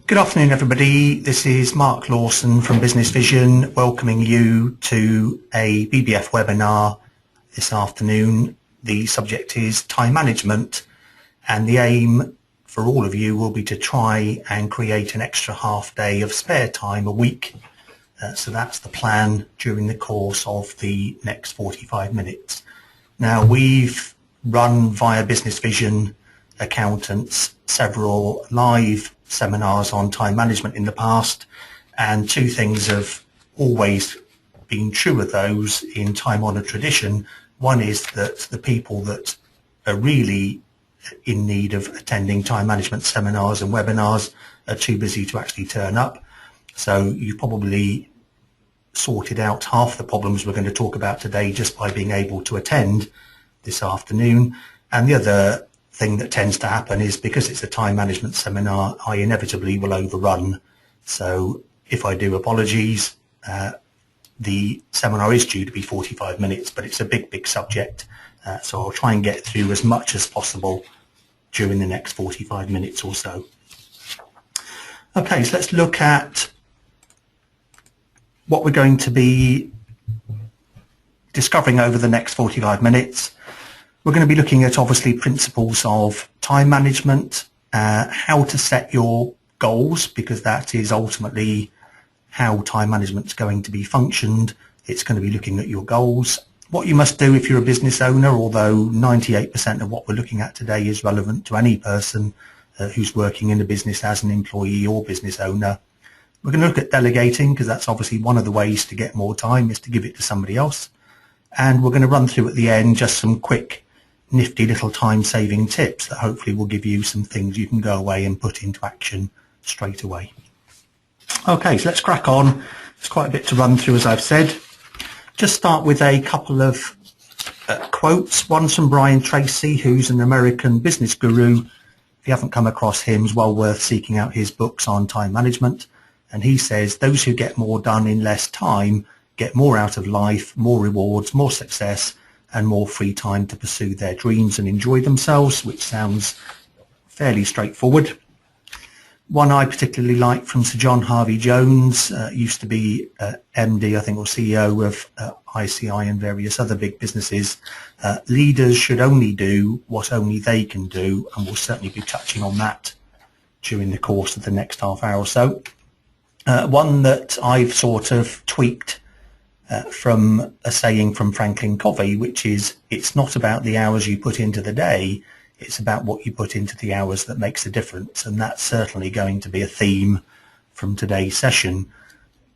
Good afternoon, everybody. This is Mark Lawson from Business Vision, welcoming you to a BBF webinar this afternoon. The subject is time management, and the aim for all of you will be to try and create an extra half day of spare time a week. So that's the plan during the course of the next 45 minutes. Now, we've run via Business Vision accountants several live seminars on time management in the past, and two things have always been true of those in time-honoured tradition. One is that the people that are really in need of attending time management seminars and webinars are too busy to actually turn up. So you've probably sorted out half the problems we're going to talk about today just by being able to attend this afternoon. And the other thing that tends to happen is, because it's a time management seminar, I inevitably will overrun. So if I do, apologies. The seminar is due to be 45 minutes, but it's a big subject. So I'll try and get through as much as possible during the next 45 minutes or so. Okay, so let's look at what we're going to be discovering over the next 45 minutes. We're going to be looking at, obviously, principles of time management, how to set your goals, because that is ultimately how time management is going to be functioned. It's going to be looking at your goals. What you must do if you're a business owner, although 98% of what we're looking at today is relevant to any person who's working in a business as an employee or business owner. We're going to look at delegating, because that's obviously one of the ways to get more time, is to give it to somebody else. And we're going to run through at the end just some quick, nifty little time-saving tips that hopefully will give you some things you can go away and put into action straight away. Okay, so let's crack on. There's quite a bit to run through, as I've said. Just start with a couple of quotes. One's from Brian Tracy, who's an American business guru. If you haven't come across him, it's well worth seeking out his books on time management. And he says, those who get more done in less time get more out of life, more rewards, more success, and more free time to pursue their dreams and enjoy themselves, which sounds fairly straightforward. One I particularly like from Sir John Harvey Jones, used to be MD, I think, or CEO of ICI and various other big businesses. Leaders should only do what only they can do, and we'll certainly be touching on that during the course of the next half hour or so. One that I've sort of tweaked from a saying from Franklin Covey, which is, it's not about the hours you put into the day, it's about what you put into the hours that makes a difference. And that's certainly going to be a theme from today's session.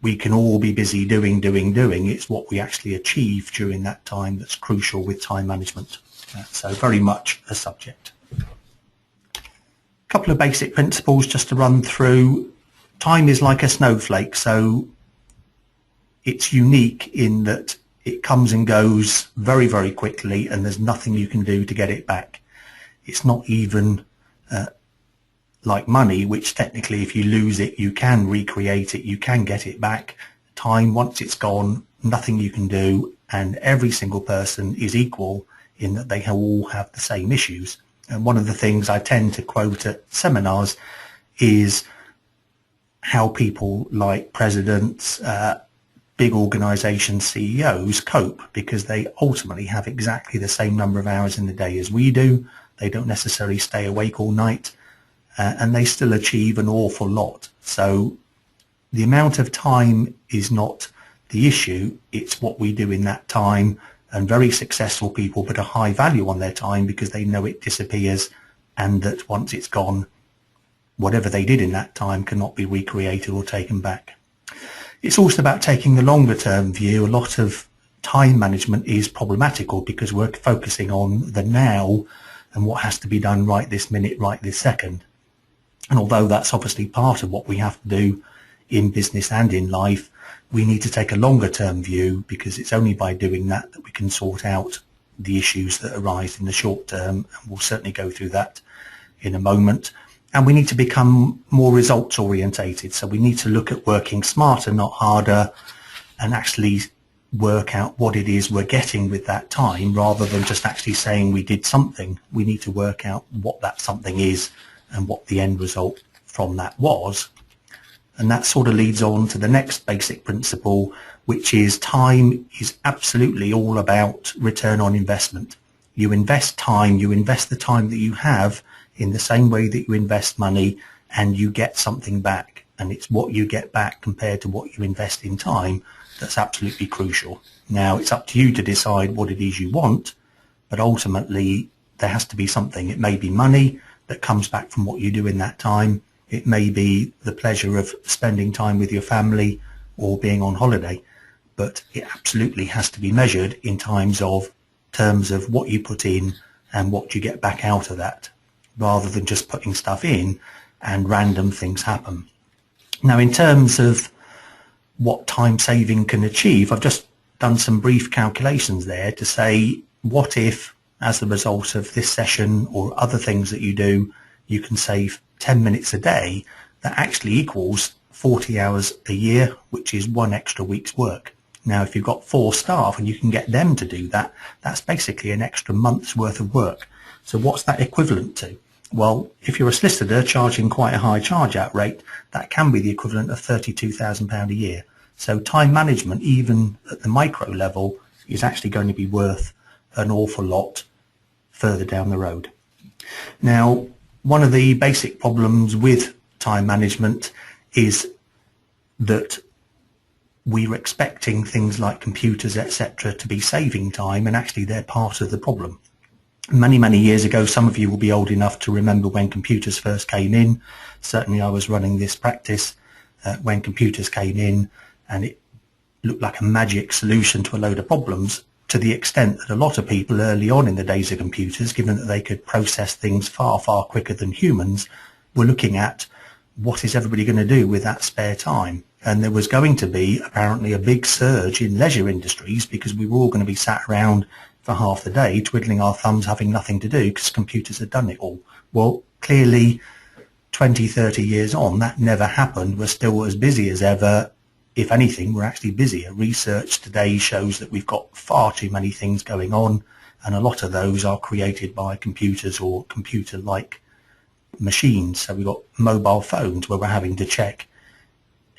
We can all be busy doing. It's what we actually achieve during that time that's crucial with time management. So very much a subject. A couple of basic principles just to run through. Time is like a snowflake, so it's unique in that it comes and goes very quickly, and there's nothing you can do to get it back. It's not even like money, which technically if you lose it, you can recreate it, you can get it back. Time, once it's gone, nothing you can do, and every single person is equal in that they all have the same issues. And one of the things I tend to quote at seminars is how people like presidents, big organization CEOs cope, because they ultimately have exactly the same number of hours in the day as we do. They don't necessarily stay awake all night, and they still achieve an awful lot. So the amount of time is not the issue, it's what we do in that time. And very successful people put a high value on their time because they know it disappears, and that once it's gone, whatever they did in that time cannot be recreated or taken back. It's also about taking the longer term view. A lot of time management is problematical because we're focusing on the now and what has to be done right this minute, right this second. And although that's obviously part of what we have to do in business and in life, we need to take a longer term view, because it's only by doing that that we can sort out the issues that arise in the short term. And we'll certainly go through that in a moment. And we need to become more results orientated. So we need to look at working smarter, not harder, and actually work out what it is we're getting with that time, rather than just actually saying we did something. We need to work out what that something is and what the end result from that was, And that sort of leads on to the next basic principle, which is time is absolutely all about return on investment. You invest time, you invest the time that you have in the same way that you invest money, and you get something back. And it's what you get back compared to what you invest in time that's absolutely crucial. Now, it's up to you to decide what it is you want, but ultimately there has to be something. It may be money that comes back from what you do in that time. It may be the pleasure of spending time with your family or being on holiday, but it absolutely has to be measured in terms of what you put in and what you get back out of that, rather than just putting stuff in and random things happen. Now, in terms of what time saving can achieve, I've just done some brief calculations there to say, what if, as a result of this session or other things that you do, you can save 10 minutes a day? That actually equals 40 hours a year, which is one extra week's work. Now, if you've got 4 staff and you can get them to do that, that's basically an extra month's worth of work. So what's that equivalent to? Well, if you're a solicitor charging quite a high charge-out rate, that can be the equivalent of £32,000 a year. So time management, even at the micro level, is actually going to be worth an awful lot further down the road. Now, one of the basic problems with time management is that we're expecting things like computers, etc., to be saving time, and actually they're part of the problem. Many, many years ago, some of you will be old enough to remember when computers first came in. Certainly I was running this practice when computers came in, and it looked like a magic solution to a load of problems, to the extent that a lot of people early on in the days of computers, given that they could process things far, far quicker than humans, were looking at what is everybody going to do with that spare time. And there was going to be apparently a big surge in leisure industries, because we were all going to be sat around for half the day twiddling our thumbs, having nothing to do because computers had done it all. Well, clearly 20, 30 years on, that never happened. We're still as busy as ever. If anything, we're actually busier. Research today shows that we've got far too many things going on, and a lot of those are created by computers or computer-like machines. So we've got mobile phones where we're having to check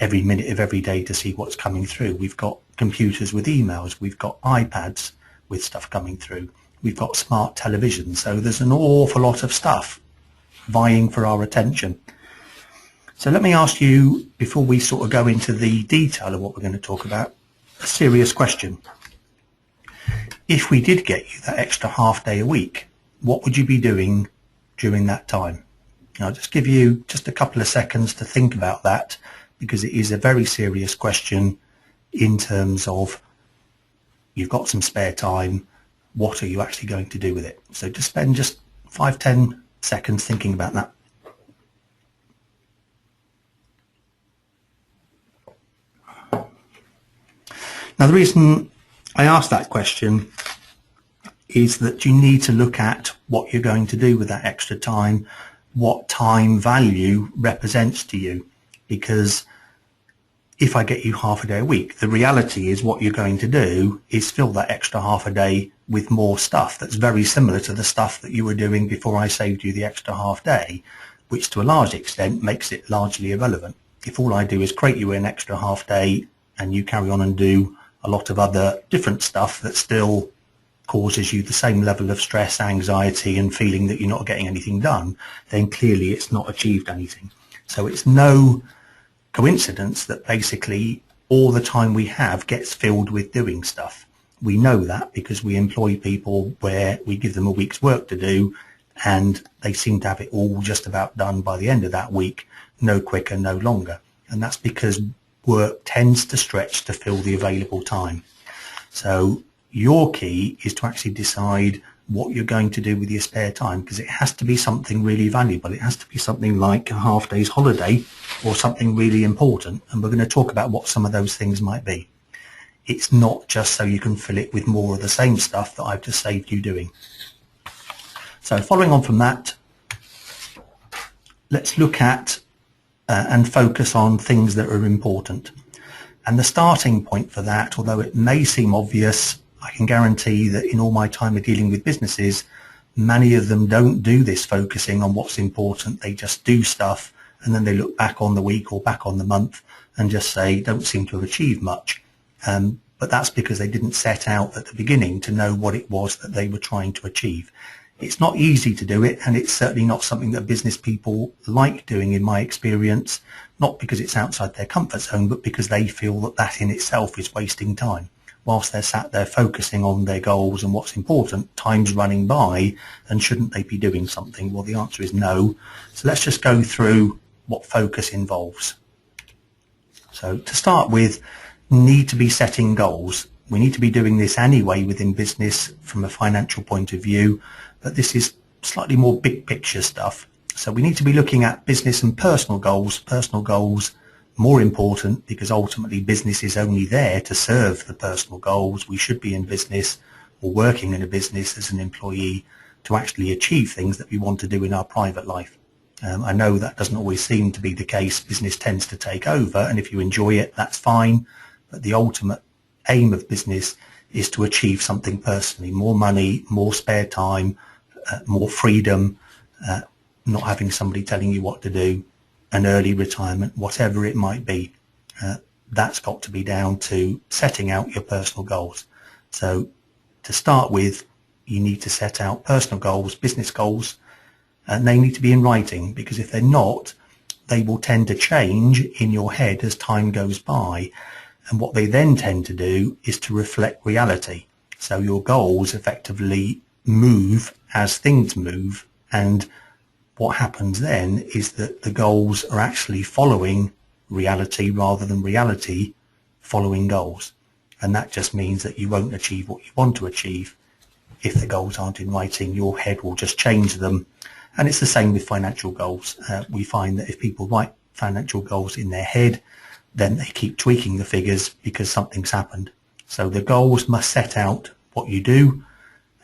every minute of every day to see what's coming through. We've got computers with emails. We've got iPads with stuff coming through. We've got smart television. So there's an awful lot of stuff vying for our attention. So let me ask you, before we sort of go into the detail of what we're going to talk about, a serious question. If we did get you that extra half day a week, what would you be doing during that time? I'll just give you just a couple of seconds to think about that, because it is a very serious question in terms of, you've got some spare time, what are you actually going to do with it? So just spend just 5-10 seconds thinking about that. Now, the reason I asked that question is that you need to look at what you're going to do with that extra time, what time value represents to you. Because if I get you half a day a week, the reality is what you're going to do is fill that extra half a day with more stuff that's very similar to the stuff that you were doing before I saved you the extra half day, which to a large extent makes it largely irrelevant. If all I do is create you an extra half day and you carry on and do a lot of other different stuff that still causes you the same level of stress, anxiety, and feeling that you're not getting anything done, then clearly it's not achieved anything. So it's no coincidence that basically all the time we have gets filled with doing stuff. We know that because we employ people where we give them a week's work to do, and they seem to have it all just about done by the end of that week, no quicker, no longer. And that's because work tends to stretch to fill the available time. So your key is to actually decide what you're going to do with your spare time, because it has to be something really valuable. It has to be something like a half day's holiday or something really important, and we're going to talk about what some of those things might be. It's not just so you can fill it with more of the same stuff that I've just saved you doing. So following on from that, let's look at and focus on things that are important. And the starting point for that, although it may seem obvious, I can guarantee that in all my time of dealing with businesses, many of them don't do this focusing on what's important. They just do stuff and then they look back on the week or back on the month and just say, don't seem to have achieved much. But that's because they didn't set out at the beginning to know what it was that they were trying to achieve. It's not easy to do it, and it's certainly not something that business people like doing, in my experience, not because it's outside their comfort zone, but because they feel that that in itself is wasting time. Whilst they're sat there focusing on their goals and what's important, time's running by, and shouldn't they be doing something? Well, the answer is no. So let's just go through what focus involves. So to start with, need to be setting goals. We need to be doing this anyway within business from a financial point of view, but this is slightly more big picture stuff. So we need to be looking at business and personal goals. Personal goals more important because ultimately business is only there to serve the personal goals. We should be in business or working in a business as an employee to actually achieve things that we want to do in our private life. I know that doesn't always seem to be the case. Business tends to take over, and if you enjoy it, that's fine. But the ultimate aim of business is to achieve something personally: more money, more spare time, more freedom, not having somebody telling you what to do, an early retirement, whatever it might be. That's got to be down to setting out your personal goals. So to start with, you need to set out personal goals, business goals, and they need to be in writing, because if they're not, they will tend to change in your head as time goes by. And what they then tend to do is to reflect reality. So your goals effectively move as things move, and what happens then is that the goals are actually following reality rather than reality following goals. And that just means that you won't achieve what you want to achieve. If the goals aren't in writing, your head will just change them. And it's the same with financial goals. We find that if people write financial goals in their head, then they keep tweaking the figures because something's happened. So the goals must set out what you do,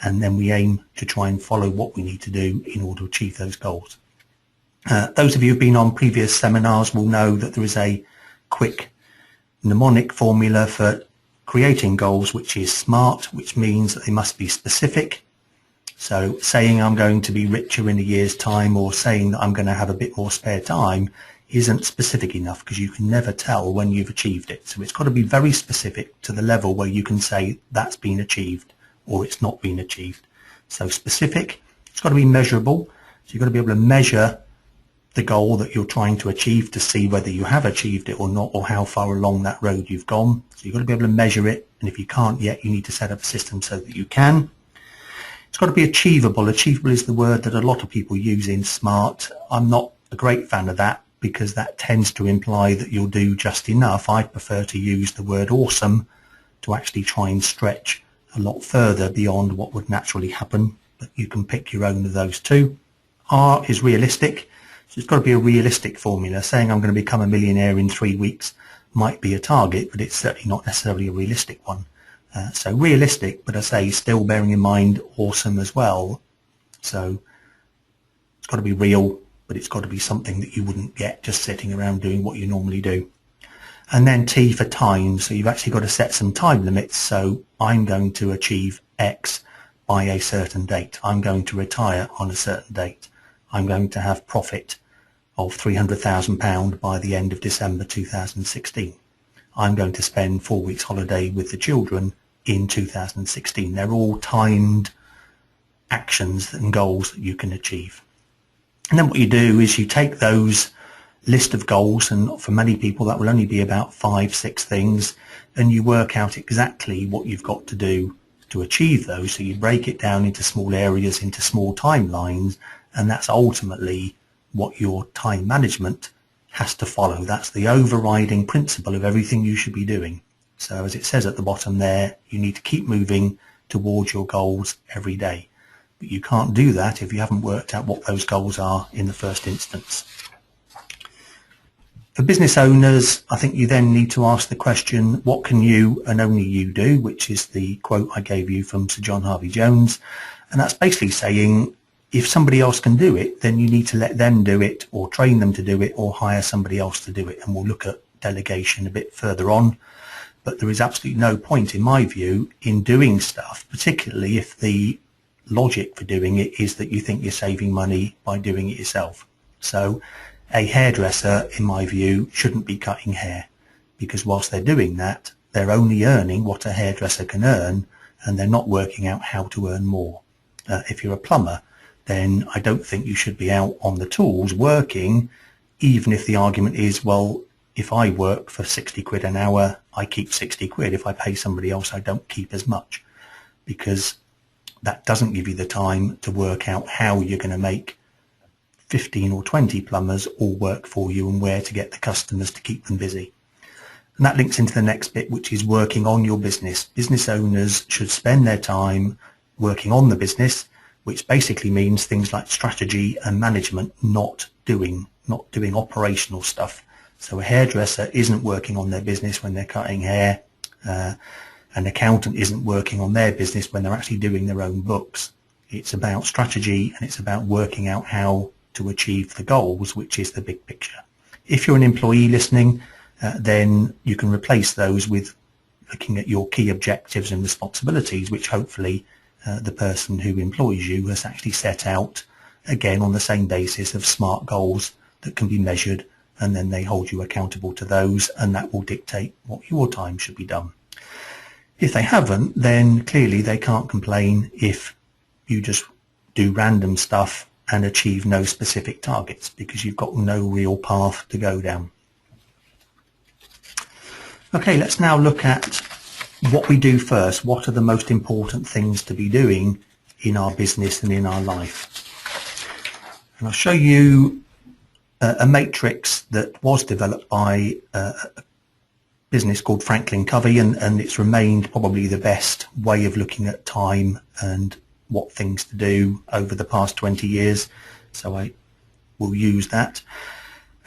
and then we aim to try and follow what we need to do in order to achieve those goals. Those of you who've been on previous seminars will know that there is a quick mnemonic formula for creating goals, which is SMART, which means that they must be specific. So saying I'm going to be richer in a year's time, or saying that I'm going to have a bit more spare time, isn't specific enough, because you can never tell when you've achieved it. So it's got to be very specific to the level where you can say that's been achieved or it's not been achieved. So specific, it's got to be measurable. So you've got to be able to measure the goal that you're trying to achieve to see whether you have achieved it or not, or how far along that road you've gone. So you've got to be able to measure it, and if you can't yet, you need to set up a system so that you can. It's got to be achievable. Achievable is the word that a lot of people use in SMART. I'm not a great fan of that, because that tends to imply that you'll do just enough. I prefer to use the word awesome to actually try and stretch a lot further beyond what would naturally happen, but you can pick your own of those two. R is realistic. So it's got to be a realistic formula. Saying I'm going to become a millionaire in 3 weeks might be a target, but it's certainly not necessarily a realistic one. So realistic, but I say still bearing in mind awesome as well. So it's got to be real, but it's got to be something that you wouldn't get just sitting around doing what you normally do. And then T for time. So you've actually got to set some time limits. So I'm going to achieve X by a certain date. I'm going to retire on a certain date. I'm going to have profit of £300,000 by the end of December 2016. I'm going to spend 4 weeks holiday with the children in 2016. They're all timed actions and goals that you can achieve. And then what you do is you take those list of goals, and for many people that will only be about 5-6 things, and you work out exactly what you've got to do to achieve those. So you break it down into small areas, into small timelines, and that's ultimately what your time management has to follow. That's the overriding principle of everything you should be doing. So as it says at the bottom there, you need to keep moving towards your goals every day. But you can't do that if you haven't worked out what those goals are in the first instance. For business owners, I think you then need to ask the question, what can you and only you do, which is the quote I gave you from Sir John Harvey Jones. And that's basically saying, if somebody else can do it, then you need to let them do it, or train them to do it, or hire somebody else to do it. And we'll look at delegation a bit further on. But there is absolutely no point, in my view, in doing stuff, particularly if the logic for doing it is that you think you're saving money by doing it yourself. So A hairdresser, in my view, shouldn't be cutting hair, because whilst they're doing that, they're only earning what a hairdresser can earn, and they're not working out how to earn more. If you're a plumber, then I don't think you should be out on the tools working, even if the argument is, well, if I work for 60 quid an hour, I keep 60 quid. If I pay somebody else, I don't keep as much, because that doesn't give you the time to work out how you're going to make 15 or 20 plumbers all work for you and where to get the customers to keep them busy. And that links into the next bit, which is working on your business. Business owners should spend their time working on the business, which basically means things like strategy and management, not doing operational stuff. So a hairdresser isn't working on their business when they're cutting hair. An accountant isn't working on their business when they're actually doing their own books. It's about strategy, and it's about working out how to achieve the goals, which is the big picture. If you're an employee listening, then you can replace those with looking at your key objectives and responsibilities, which hopefully the person who employs you has actually set out, again on the same basis of SMART goals that can be measured, and then they hold you accountable to those, and that will dictate what your time should be done. If they haven't, then clearly they can't complain if you just do random stuff and achieve no specific targets, because you've got no real path to go down. Okay, let's now look at what we do first. What are the most important things to be doing in our business and in our life? And I'll show you a matrix that was developed by a business called Franklin Covey, and it's remained probably the best way of looking at time and what things to do over the past 20 years. So I will use that.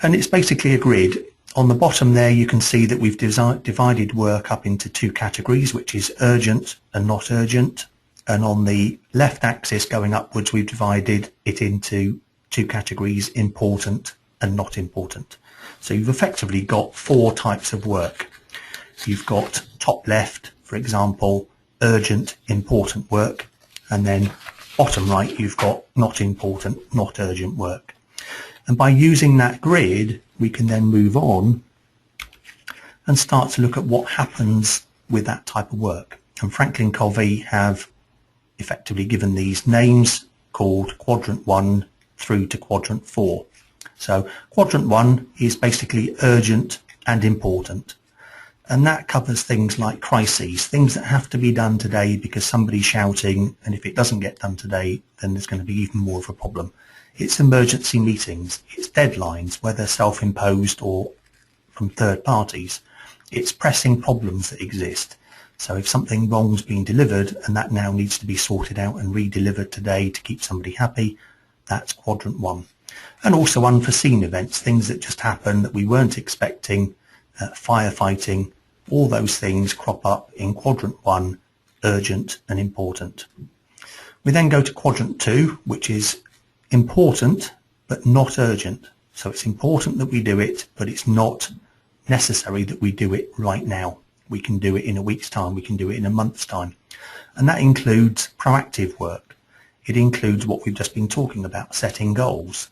And it's basically a grid. On the bottom there, you can see that we've divided work up into two categories, which is urgent and not urgent. And on the left axis going upwards, we've divided it into two categories, important and not important. So you've effectively got four types of work. You've got top left, for example, urgent, important work. And then bottom right, you've got not important, not urgent work. And by using that grid, we can then move on and start to look at what happens with that type of work. And Franklin Covey have effectively given these names called quadrant 1 through to quadrant 4. So quadrant 1 is basically urgent and important. And that covers things like crises, things that have to be done today because somebody's shouting, and if it doesn't get done today, then there's going to be even more of a problem. It's emergency meetings, it's deadlines, whether self-imposed or from third parties. It's pressing problems that exist. So if something wrong's been delivered and that now needs to be sorted out and re-delivered today to keep somebody happy, that's quadrant 1. And also unforeseen events, things that just happen that we weren't expecting, firefighting, all those things crop up in quadrant 1, urgent and important. We then go to quadrant 2, which is important but not urgent. So it's important that we do it, but it's not necessary that we do it right now. We can do it in a week's time, we can do it in a month's time. And that includes proactive work. It includes what we've just been talking about, setting goals.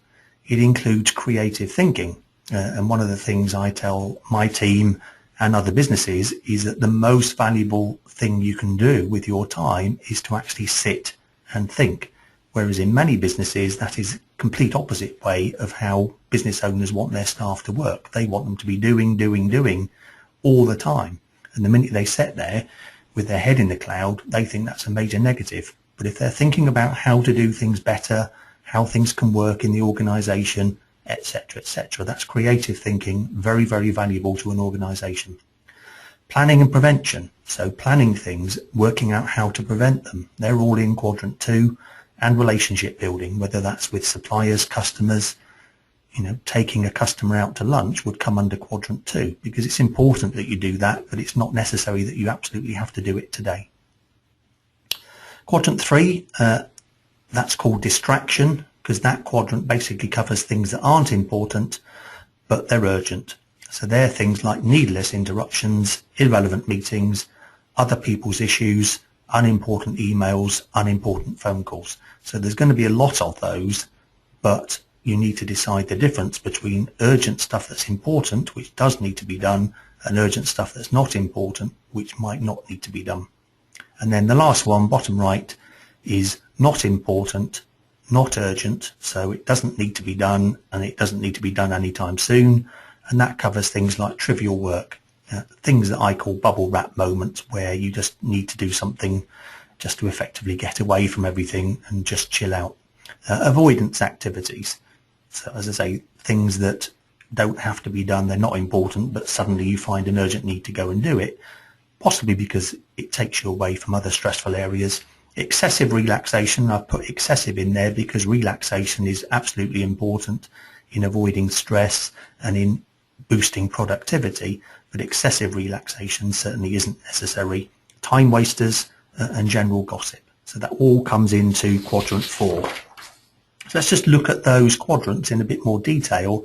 It includes creative thinking. And one of the things I tell my team and other businesses is that the most valuable thing you can do with your time is to actually sit and think. Whereas in many businesses, that is a complete opposite way of how business owners want their staff to work. They want them to be doing all the time. And the minute they sit there with their head in the cloud, they think that's a major negative. But if they're thinking about how to do things better, how things can work in the organization, etc., that's creative thinking, very, very valuable to an organization. Planning and prevention. So planning things, working out how to prevent them. They're all in quadrant 2. And relationship building, whether that's with suppliers, customers, taking a customer out to lunch would come under quadrant 2, because it's important that you do that, but it's not necessary that you absolutely have to do it today. Quadrant 3, that's called distraction, because that quadrant basically covers things that aren't important, but they're urgent. So they're things like needless interruptions, irrelevant meetings, other people's issues, unimportant emails, unimportant phone calls. So there's going to be a lot of those, but you need to decide the difference between urgent stuff that's important, which does need to be done, and urgent stuff that's not important, which might not need to be done. And then the last one, bottom right, is not important, not urgent, so it doesn't need to be done, and it doesn't need to be done anytime soon. And that covers things like trivial work, things that I call bubble wrap moments, where you just need to do something just to effectively get away from everything and just chill out. Avoidance activities. So as I say, things that don't have to be done, they're not important, but suddenly you find an urgent need to go and do it, possibly because it takes you away from other stressful areas. Excessive relaxation, I've put excessive in there because relaxation is absolutely important in avoiding stress and in boosting productivity, but excessive relaxation certainly isn't necessary. Time wasters and general gossip. So that all comes into quadrant 4. So let's just look at those quadrants in a bit more detail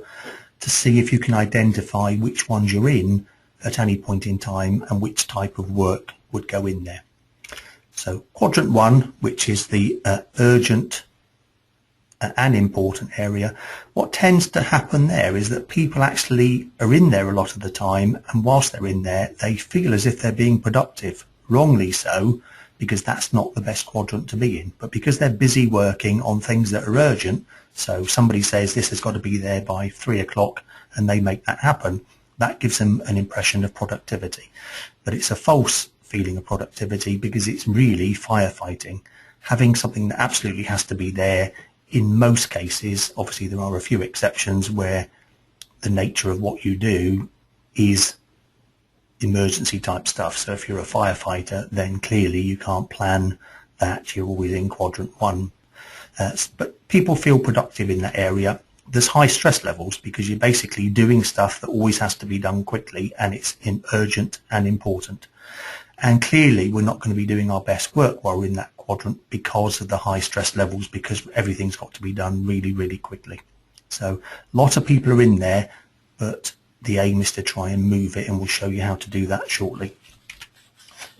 to see if you can identify which ones you're in at any point in time and which type of work would go in there. So quadrant 1, which is the urgent and important area, what tends to happen there is that people actually are in there a lot of the time, and whilst they're in there they feel as if they're being productive, wrongly so, because that's not the best quadrant to be in. But because they're busy working on things that are urgent, so somebody says this has got to be there by 3 o'clock and they make that happen, that gives them an impression of productivity. But it's a false feeling of productivity because it's really firefighting. Having something that absolutely has to be there, in most cases, obviously there are a few exceptions where the nature of what you do is emergency type stuff. So if you're a firefighter, then clearly you can't plan that. You're always in quadrant 1. But people feel productive in that area. There's high stress levels because you're basically doing stuff that always has to be done quickly, and it's urgent and important. And clearly we're not going to be doing our best work while we're in that quadrant because of the high stress levels, because everything's got to be done really, really quickly. So a lot of people are in there, but the aim is to try and move it, and we'll show you how to do that shortly.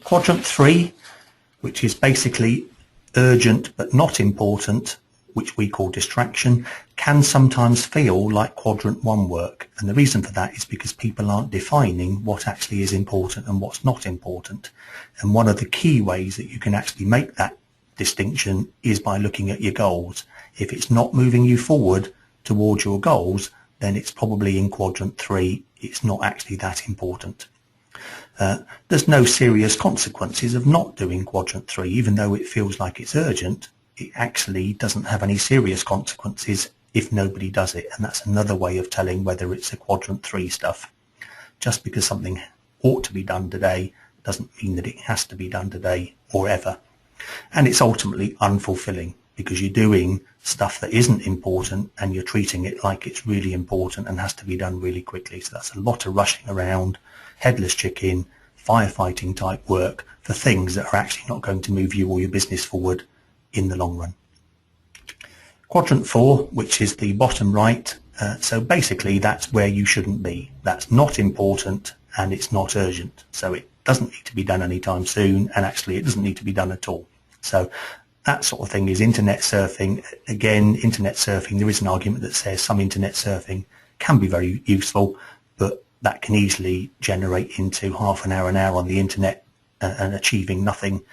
Quadrant 3, which is basically urgent but not important, which we call distraction, can sometimes feel like quadrant 1 work. And the reason for that is because people aren't defining what actually is important and what's not important. And one of the key ways that you can actually make that distinction is by looking at your goals. If it's not moving you forward towards your goals, then it's probably in quadrant 3. It's not actually that important. There's no serious consequences of not doing quadrant 3, even though it feels like it's urgent. It actually doesn't have any serious consequences if nobody does it, and that's another way of telling whether it's a quadrant 3 stuff. Just because something ought to be done today doesn't mean that it has to be done today or ever. And it's ultimately unfulfilling because you're doing stuff that isn't important and you're treating it like it's really important and has to be done really quickly. So that's a lot of rushing around, headless chicken, firefighting type work for things that are actually not going to move you or your business forward in the long run. Quadrant 4, which is the bottom right, so basically that's where you shouldn't be. That's not important and it's not urgent. So it doesn't need to be done anytime soon, and actually it doesn't need to be done at all. So that sort of thing is internet surfing. Again, internet surfing, there is an argument that says some internet surfing can be very useful, but that can easily generate into half an hour on the internet and achieving nothing,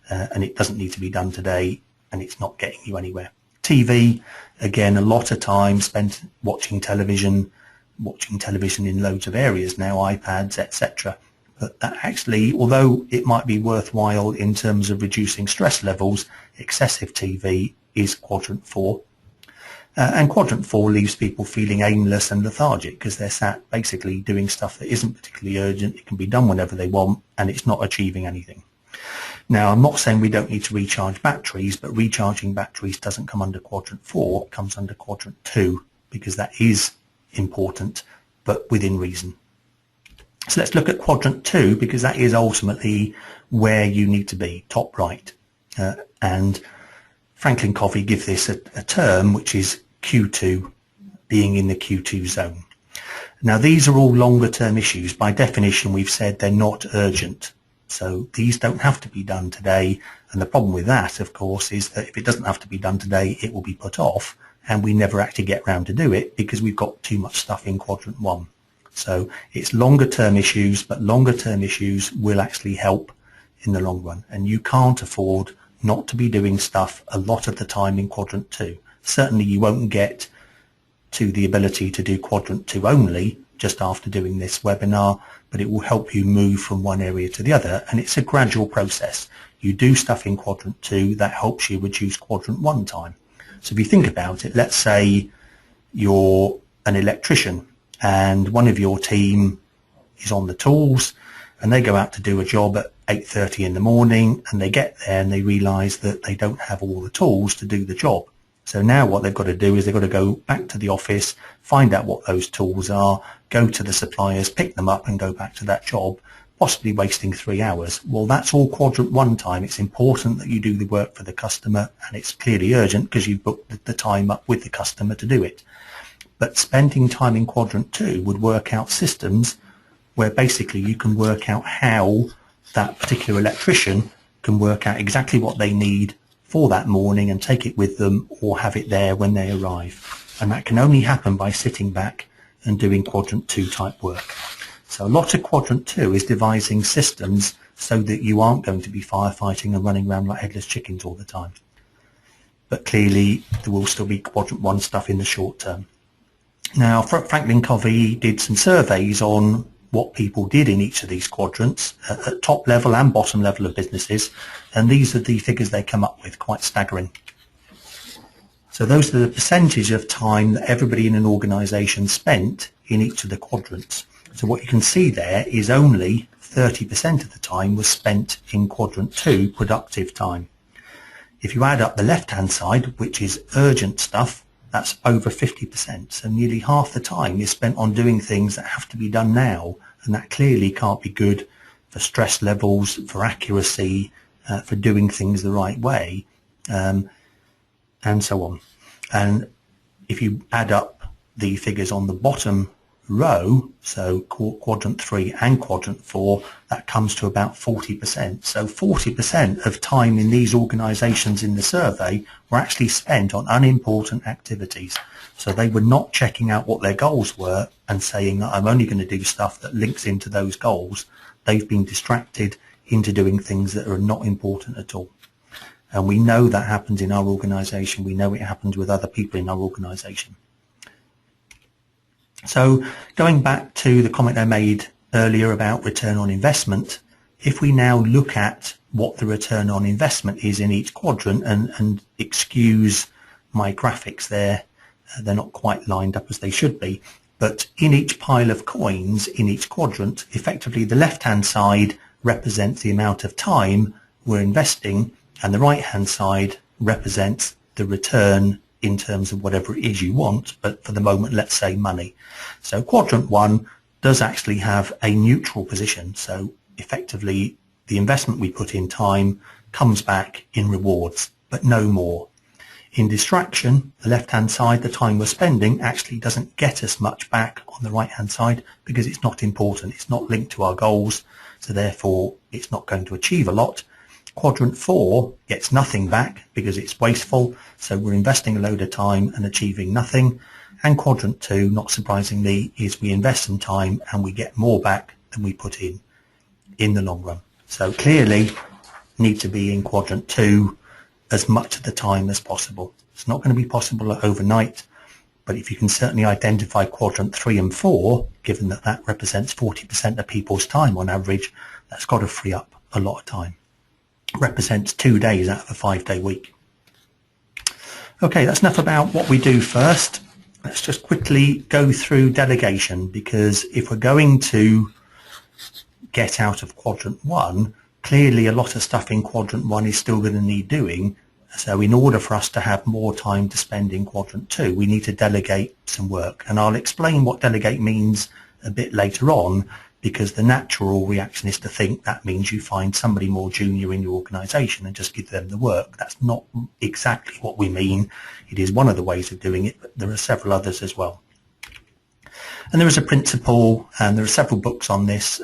and it doesn't need to be done today, and it's not getting you anywhere. TV, again, a lot of time spent watching television in loads of areas now, iPads, etc. But that actually, although it might be worthwhile in terms of reducing stress levels, excessive TV is quadrant 4. And quadrant 4 leaves people feeling aimless and lethargic because they're sat basically doing stuff that isn't particularly urgent. It can be done whenever they want, and it's not achieving anything. Now, I'm not saying we don't need to recharge batteries, but recharging batteries doesn't come under quadrant 4, it comes under quadrant 2, because that is important, but within reason. So let's look at quadrant 2, because that is ultimately where you need to be, top right. And Franklin Covey gives this a term, which is Q2, being in the Q2 zone. Now, these are all longer term issues. By definition, we've said they're not urgent. So these don't have to be done today. And the problem with that, of course, is that if it doesn't have to be done today, it will be put off. and we never actually get round to do it because we've got too much stuff in quadrant 1. So it's longer term issues, but longer term issues will actually help in the long run, and you can't afford not to be doing stuff a lot of the time in quadrant 2. Certainly you won't get to the ability to do quadrant 2 only just after doing this webinar, but it will help you move from one area to the other, and it's a gradual process. You do stuff in quadrant 2 that helps you reduce quadrant 1 time. So if you think about it, let's say you're an electrician and one of your team is on the tools and they go out to do a job at 8:30 in the morning, and they get there and they realise that they don't have all the tools to do the job. So now what they've got to do is they've got to go back to the office, find out what those tools are, go to the suppliers, pick them up and go back to that job, possibly wasting 3 hours. Well, that's all quadrant 1 time. It's important that you do the work for the customer, and it's clearly urgent because you've booked the time up with the customer to do it. But spending time in quadrant 2 would work out systems where basically you can work out how that particular electrician can work out exactly what they need for that morning and take it with them or have it there when they arrive. And that can only happen by sitting back and doing quadrant 2 type work. So a lot of quadrant 2 is devising systems so that you aren't going to be firefighting and running around like headless chickens all the time. But clearly there will still be quadrant 1 stuff in the short term. Now, Franklin Covey did some surveys on what people did in each of these quadrants at top level and bottom level of businesses, and these are the figures they come up with, quite staggering. So those are the percentage of time that everybody in an organisation spent in each of the quadrants. So what you can see there is only 30% of the time was spent in quadrant 2, productive time. If you add up the left-hand side, which is urgent stuff, that's over 50%. So nearly half the time is spent on doing things that have to be done now, and that clearly can't be good for stress levels, for accuracy, for doing things the right way, and so on. And if you add up the figures on the bottom row, so quadrant 3 and quadrant 4, that comes to about 40%. So 40% of time in these organisations in the survey were actually spent on unimportant activities. So they were not checking out what their goals were and saying, I'm only going to do stuff that links into those goals. They've been distracted into doing things that are not important at all. And we know that happens in our organisation. We know it happens with other people in our organisation. So going back to the comment I made earlier about return on investment, if we now look at what the return on investment is in each quadrant, and excuse my graphics there, they're not quite lined up as they should be, but in each pile of coins in each quadrant, effectively the left-hand side represents the amount of time we're investing, and the right-hand side represents the return in terms of whatever it is you want, but for the moment, let's say money. So quadrant 1 does actually have a neutral position. So effectively, the investment we put in time comes back in rewards, but no more. In distraction, the left-hand side, the time we're spending actually doesn't get us much back on the right-hand side because it's not important. It's not linked to our goals, so therefore it's not going to achieve a lot. Quadrant 4 gets nothing back because it's wasteful, so we're investing a load of time and achieving nothing. And quadrant 2, not surprisingly, is we invest some time and we get more back than we put in the long run. So clearly need to be in quadrant 2 as much of the time as possible. It's not going to be possible overnight, but if you can certainly identify quadrant 3 and 4, given that that represents 40% of people's time on average, that's got to free up a lot of time. Represents 2 days out of a 5-day week. Okay, that's enough about what we do first. Let's just quickly go through delegation, because if we're going to get out of quadrant 1, clearly a lot of stuff in quadrant 1 is still going to need doing. So in order for us to have more time to spend in quadrant 2, we need to delegate some work. And I'll explain what delegate means a bit later on, because the natural reaction is to think that means you find somebody more junior in your organisation and just give them the work. That's not exactly what we mean. It is one of the ways of doing it, but there are several others as well. And there is a principle, and there are several books on this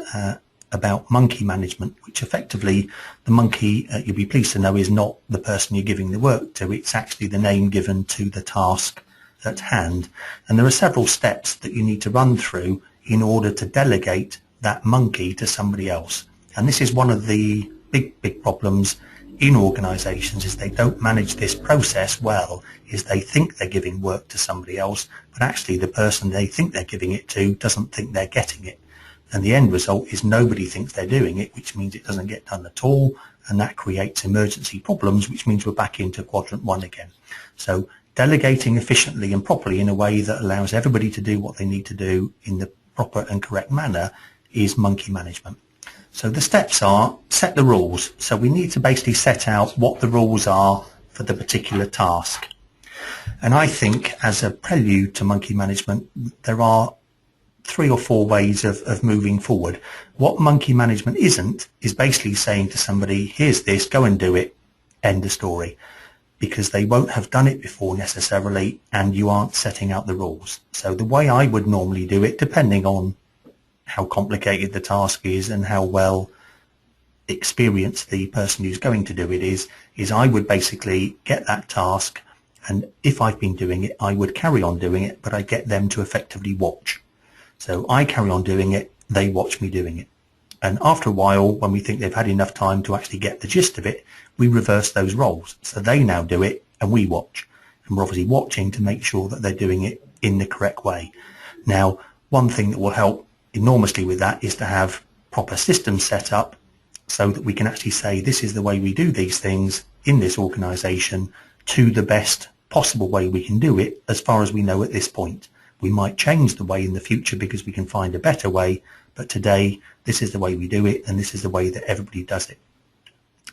about monkey management, which effectively the monkey, you'll be pleased to know, is not the person you're giving the work to. It's actually the name given to the task at hand. And there are several steps that you need to run through in order to delegate that monkey to somebody else. And this is one of the big problems in organisations, is they don't manage this process well, is they think they're giving work to somebody else, but actually the person they think they're giving it to doesn't think they're getting it. And the end result is nobody thinks they're doing it, which means it doesn't get done at all, and that creates emergency problems, which means we're back into quadrant 1 again. So delegating efficiently and properly in a way that allows everybody to do what they need to do in the proper and correct manner is monkey management. So the steps are: set the rules. So we need to basically set out what the rules are for the particular task. And I think as a prelude to monkey management, there are 3 or 4 ways of moving forward. What monkey management isn't is basically saying to somebody, here's this, go and do it, end of story, because they won't have done it before necessarily, and you aren't setting out the rules. So the way I would normally do it, depending on how complicated the task is and how well experienced the person who's going to do it is I would basically get that task, and if I've been doing it, I would carry on doing it, but I get them to effectively watch. So I carry on doing it, they watch me doing it. And after a while, when we think they've had enough time to actually get the gist of it, we reverse those roles. So they now do it and we watch. And we're obviously watching to make sure that they're doing it in the correct way. Now, one thing that will help enormously with that is to have proper systems set up so that we can actually say, this is the way we do these things in this organisation to the best possible way we can do it as far as we know at this point. We might change the way in the future because we can find a better way, but today this is the way we do it, and this is the way that everybody does it.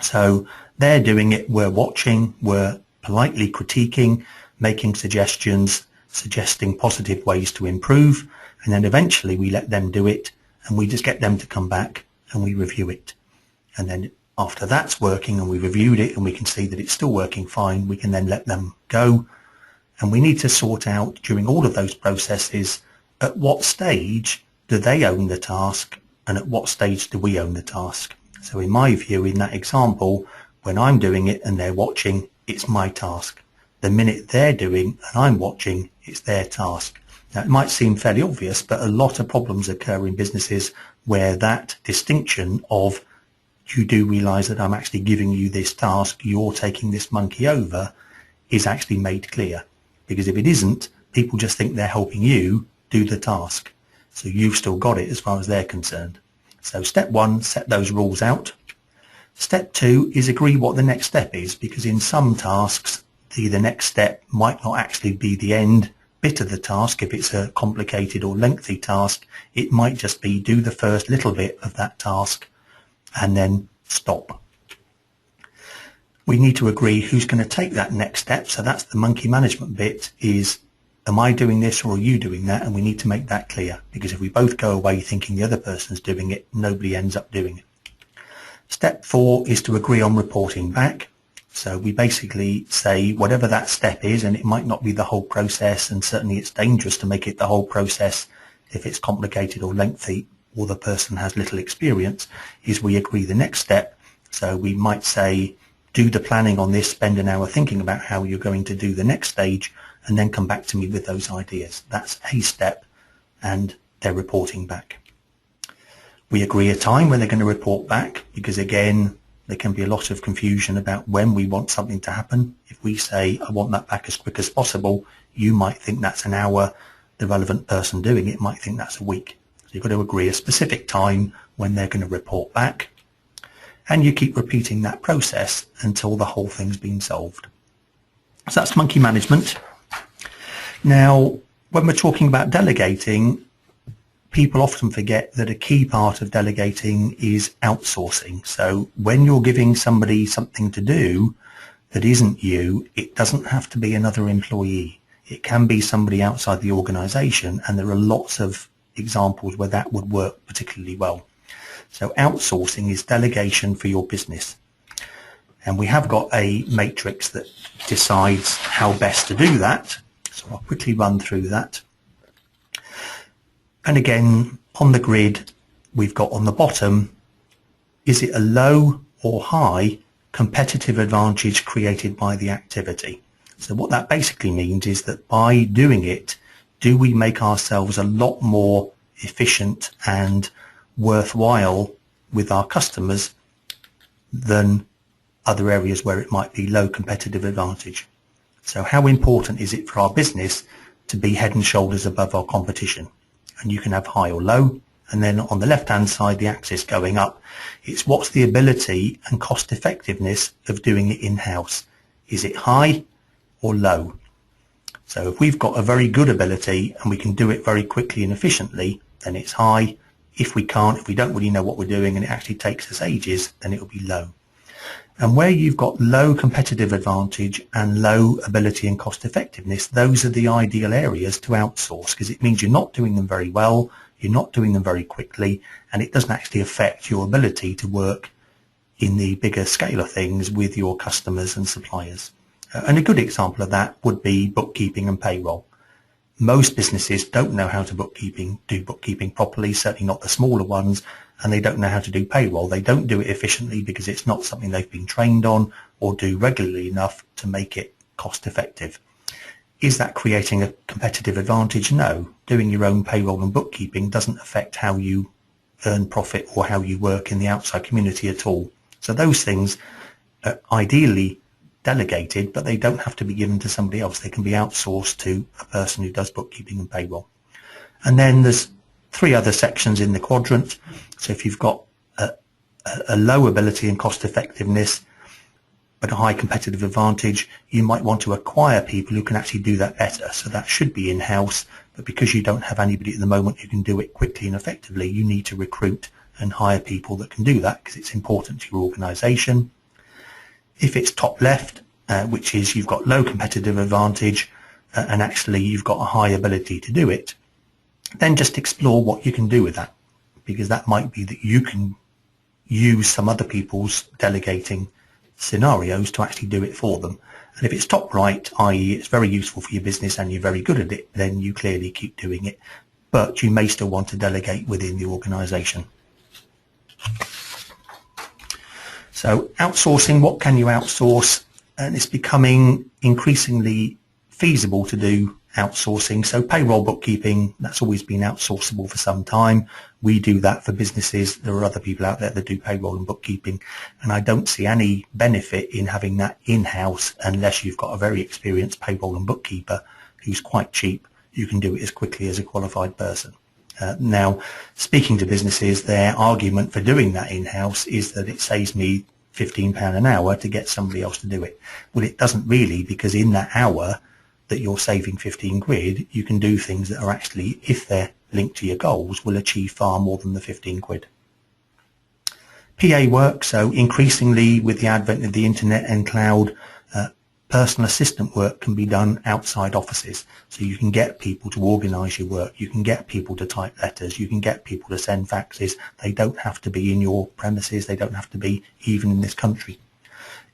So they're doing it, we're watching, we're politely critiquing, making suggestions, suggesting positive ways to improve, and then eventually we let them do it and we just get them to come back and we review it. And then after that's working and we've reviewed it and we can see that it's still working fine, we can then let them go. And we need to sort out during all of those processes, at what stage do they own the task and at what stage do we own the task. So in my view, in that example, when I'm doing it and they're watching, it's my task. The minute they're doing and I'm watching, it's their task. Now, it might seem fairly obvious, but a lot of problems occur in businesses where that distinction of, you do realise that I'm actually giving you this task, you're taking this monkey over, is actually made clear. Because if it isn't, people just think they're helping you do the task. So you've still got it as far as they're concerned. So step 1, set those rules out. Step 2 is agree what the next step is, because in some tasks, the next step might not actually be the end bit of the task. If it's a complicated or lengthy task, it might just be do the first little bit of that task and then stop. We need to agree who's going to take that next step. So that's the monkey management bit, is, am I doing this or are you doing that? And we need to make that clear, because if we both go away thinking the other person's doing it, nobody ends up doing it. Step 4 is to agree on reporting back. So we basically say whatever that step is, and it might not be the whole process, and certainly it's dangerous to make it the whole process if it's complicated or lengthy or the person has little experience, is we agree the next step. So we might say, do the planning on this, spend an hour thinking about how you're going to do the next stage, and then come back to me with those ideas. That's a step, and they're reporting back. We agree a time when they're going to report back, because again, there can be a lot of confusion about when we want something to happen. If we say, I want that back as quick as possible, you might think that's an hour. The relevant person doing it might think that's a week. So you've got to agree a specific time when they're going to report back. And you keep repeating that process until the whole thing's been solved. So that's monkey management. Now, when we're talking about delegating, people often forget that a key part of delegating is outsourcing. So when you're giving somebody something to do that isn't you, it doesn't have to be another employee. It can be somebody outside the organisation, and there are lots of examples where that would work particularly well. So outsourcing is delegation for your business. And we have got a matrix that decides how best to do that. So I'll quickly run through that. And again, on the grid, we've got on the bottom, is it a low or high competitive advantage created by the activity? So what that basically means is that by doing it, do we make ourselves a lot more efficient and worthwhile with our customers than other areas where it might be low competitive advantage? So how important is it for our business to be head and shoulders above our competition? And you can have high or low. And then on the left-hand side, the axis going up, it's what's the ability and cost effectiveness of doing it in-house. Is it high or low? So if we've got a very good ability and we can do it very quickly and efficiently, then it's high. If we can't, if we don't really know what we're doing and it actually takes us ages, then it will be low. And where you've got low competitive advantage and low ability and cost effectiveness, those are the ideal areas to outsource, because it means you're not doing them very well, you're not doing them very quickly, and it doesn't actually affect your ability to work in the bigger scale of things with your customers and suppliers. And a good example of that would be bookkeeping and payroll. Most businesses don't know how to do bookkeeping properly, certainly not the smaller ones, and they don't know how to do payroll. They don't do it efficiently because it's not something they've been trained on or do regularly enough to make it cost effective. Is that creating a competitive advantage? No. Doing your own payroll and bookkeeping doesn't affect how you earn profit or how you work in the outside community at all. So those things are ideally delegated, but they don't have to be given to somebody else. They can be outsourced to a person who does bookkeeping and payroll. And then there's 3 other sections in the quadrant. So if you've got a low ability and cost effectiveness, but a high competitive advantage, you might want to acquire people who can actually do that better. So that should be in-house, but because you don't have anybody at the moment who can do it quickly and effectively, you need to recruit and hire people that can do that because it's important to your organisation. If it's top left, which is you've got low competitive advantage and actually you've got a high ability to do it, then just explore what you can do with that, because that might be that you can use some other people's delegating scenarios to actually do it for them. And if it's top right, i.e. it's very useful for your business and you're very good at it, then you clearly keep doing it, but you may still want to delegate within the organisation. So outsourcing, what can you outsource? And it's becoming increasingly feasible to do outsourcing. So payroll bookkeeping, that's always been outsourceable for some time. We do that for businesses. There are other people out there that do payroll and bookkeeping, and I don't see any benefit in having that in-house unless you've got a very experienced payroll and bookkeeper who's quite cheap. You can do it as quickly as a qualified person. Now, speaking to businesses, their argument for doing that in-house is that it saves me £15 an hour to get somebody else to do it. Well, it doesn't really, because in that hour that you're saving 15 quid, you can do things that are actually, if they're linked to your goals, will achieve far more than the 15 quid. PA work, so increasingly with the advent of the internet and cloud, personal assistant work can be done outside offices. So you can get people to organise your work, you can get people to type letters, you can get people to send faxes. They don't have to be in your premises, they don't have to be even in this country.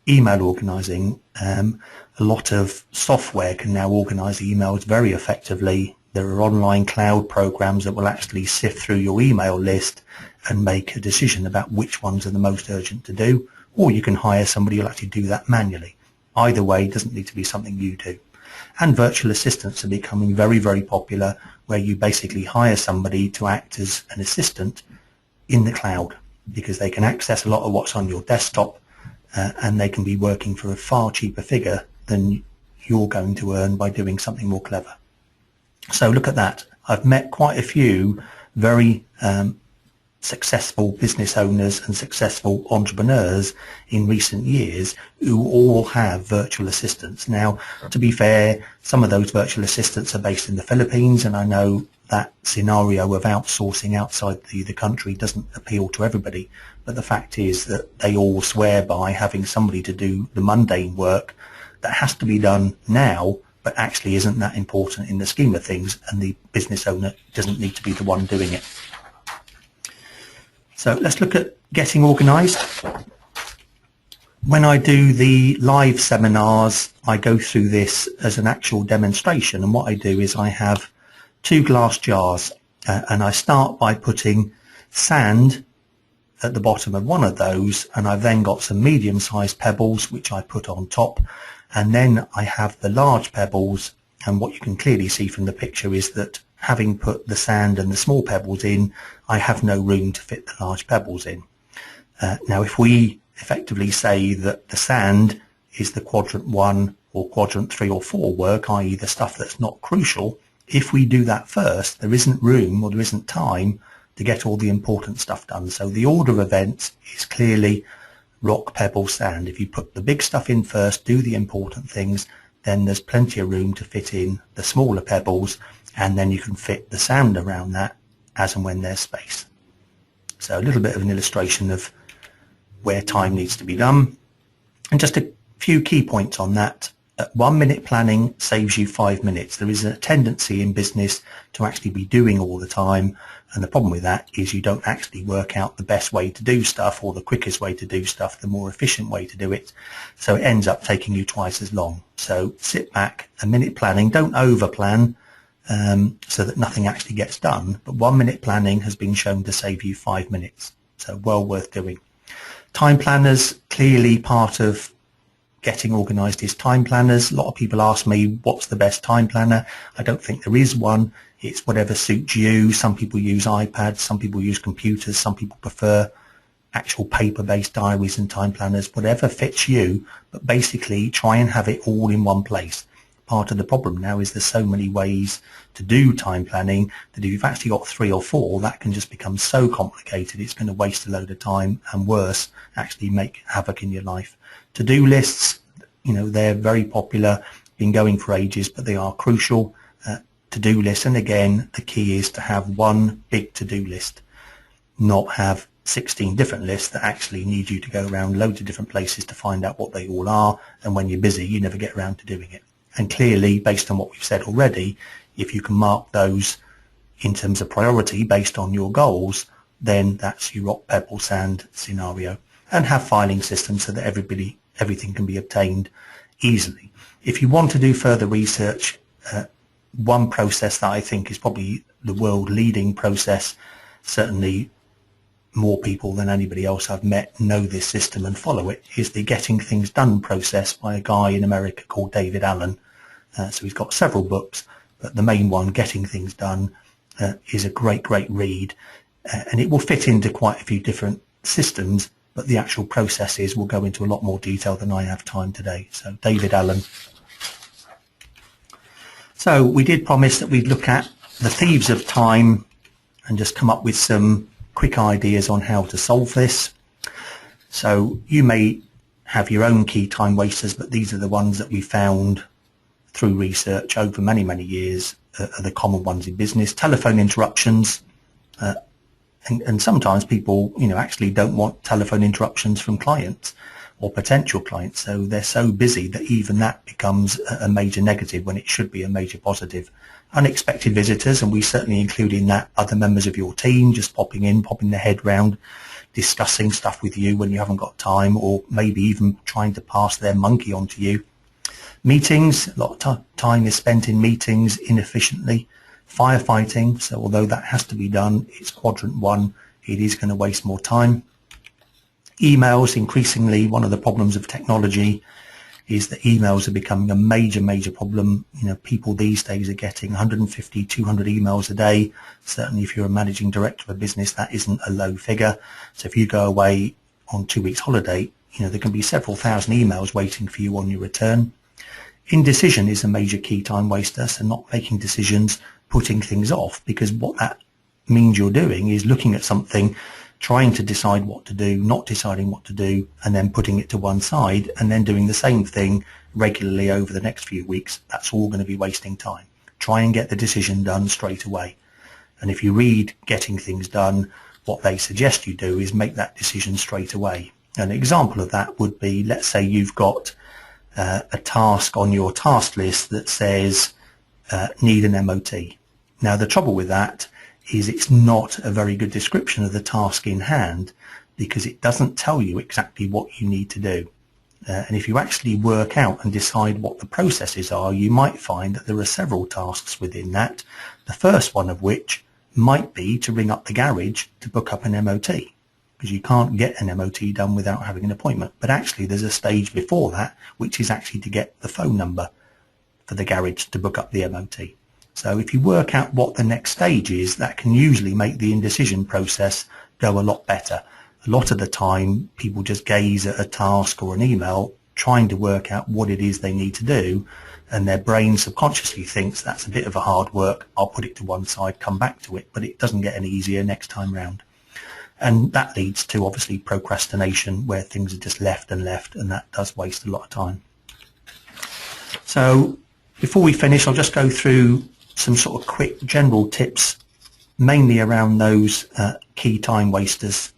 Email organising, a lot of software can now organise emails very effectively. There are online cloud programs that will actually sift through your email list and make a decision about which ones are the most urgent to do, or you can hire somebody who'll actually do that manually. Either way, it doesn't need to be something you do. And virtual assistants are becoming very, very popular, where you basically hire somebody to act as an assistant in the cloud, because they can access a lot of what's on your desktop, and they can be working for a far cheaper figure than you're going to earn by doing something more clever. So look at that. I've met quite a few very successful business owners and successful entrepreneurs in recent years who all have virtual assistants. Now, to be fair, some of those virtual assistants are based in the Philippines, and I know that scenario of outsourcing outside the country doesn't appeal to everybody, but the fact is that they all swear by having somebody to do the mundane work that has to be done now, but actually isn't that important in the scheme of things, and the business owner doesn't need to be the one doing it. So let's look at getting organised. When I do the live seminars, I go through this as an actual demonstration, and what I do is I have 2 glass jars, and I start by putting sand at the bottom of one of those, and I've then got some medium-sized pebbles which I put on top, and then I have the large pebbles. And what you can clearly see from the picture is that having put the sand and the small pebbles in, I have no room to fit the large pebbles in. Now if we effectively say that the sand is the quadrant 1 or quadrant 3 or 4 work, i.e. the stuff that's not crucial, if we do that first, there isn't room or there isn't time to get all the important stuff done. So the order of events is clearly rock, pebble, sand. If you put the big stuff in first, do the important things, then there's plenty of room to fit in the smaller pebbles, and then you can fit the sand around that as and when there's space. So a little bit of an illustration of where time needs to be done. And just a few key points on that. 1 minute planning saves you 5 minutes. There is a tendency in business to actually be doing all the time, and the problem with that is you don't actually work out the best way to do stuff or the quickest way to do stuff, the more efficient way to do it. So it ends up taking you twice as long. So sit back, a minute planning, don't over plan so that nothing actually gets done. But 1 minute planning has been shown to save you 5 minutes. So well worth doing. Time planners, clearly part of getting organised is time planners. A lot of people ask me, what's the best time planner? I don't think there is one. It's whatever suits you. Some people use iPads, some people use computers, some people prefer actual paper-based diaries and time planners, whatever fits you. But basically, try and have it all in one place. Part of the problem now is there's so many ways to do time planning that if you've actually got 3 or 4, that can just become so complicated. It's going to waste a load of time, and worse, actually make havoc in your life. To-do lists, they're very popular, been going for ages, but they are crucial. To-do lists, and again, the key is to have one big to-do list, not have 16 different lists that actually need you to go around loads of different places to find out what they all are, and when you're busy, you never get around to doing it. And clearly, based on what we've said already, if you can mark those in terms of priority based on your goals, then that's your rock, pebble, sand scenario. And have filing systems so that everything can be obtained easily. If you want to do further research, one process that I think is probably the world leading process, certainly more people than anybody else I've met know this system and follow it, is the Getting Things Done process by a guy in America called David Allen. So he's got several books, but the main one, Getting Things Done, is a great read, and it will fit into quite a few different systems, but the actual processes will go into a lot more detail than I have time today. So David Allen. So we did promise that we'd look at the thieves of time and just come up with some quick ideas on how to solve this. So you may have your own key time wasters, but these are the ones that we found through research over many years are the common ones in business. Telephone interruptions, and sometimes people actually don't want telephone interruptions from clients or potential clients, so they're so busy that even that becomes a major negative when it should be a major positive. Unexpected visitors, and we certainly include in that other members of your team just popping their head round, discussing stuff with you when you haven't got time, or maybe even trying to pass their monkey on to you. Meetings, a lot of time is spent in meetings inefficiently. Firefighting, so although that has to be done, it's quadrant 1, it is going to waste more time. Emails, increasingly one of the problems of technology is that emails are becoming a major problem. People these days are getting 150, 200 emails a day. Certainly if you're a managing director of a business, that isn't a low figure. So if you go away on 2 weeks holiday, there can be several thousand emails waiting for you on your return. Indecision is a major key time waster, so not making decisions, putting things off, because what that means you're doing is looking at something, trying to decide what to do, not deciding what to do, and then putting it to one side, and then doing the same thing regularly over the next few weeks. That's all going to be wasting time. Try and get the decision done straight away. And if you read Getting Things Done, what they suggest you do is make that decision straight away. An example of that would be, let's say you've got a task on your task list that says need an MOT. Now the trouble with that is it's not a very good description of the task in hand, because it doesn't tell you exactly what you need to do. And if you actually work out and decide what the processes are, you might find that there are several tasks within that, the first one of which might be to ring up the garage to book up an MOT. because you can't get an MOT done without having an appointment. But actually there's a stage before that, which is actually to get the phone number for the garage to book up the MOT. So if you work out what the next stage is, that can usually make the indecision process go a lot better. A lot of the time people just gaze at a task or an email trying to work out what it is they need to do, and their brain subconsciously thinks that's a bit of a hard work, I'll put it to one side, come back to it, but it doesn't get any easier next time round. And that leads to obviously procrastination, where things are just left, and that does waste a lot of time. So before we finish, I'll just go through some sort of quick general tips, mainly around those key time wasters.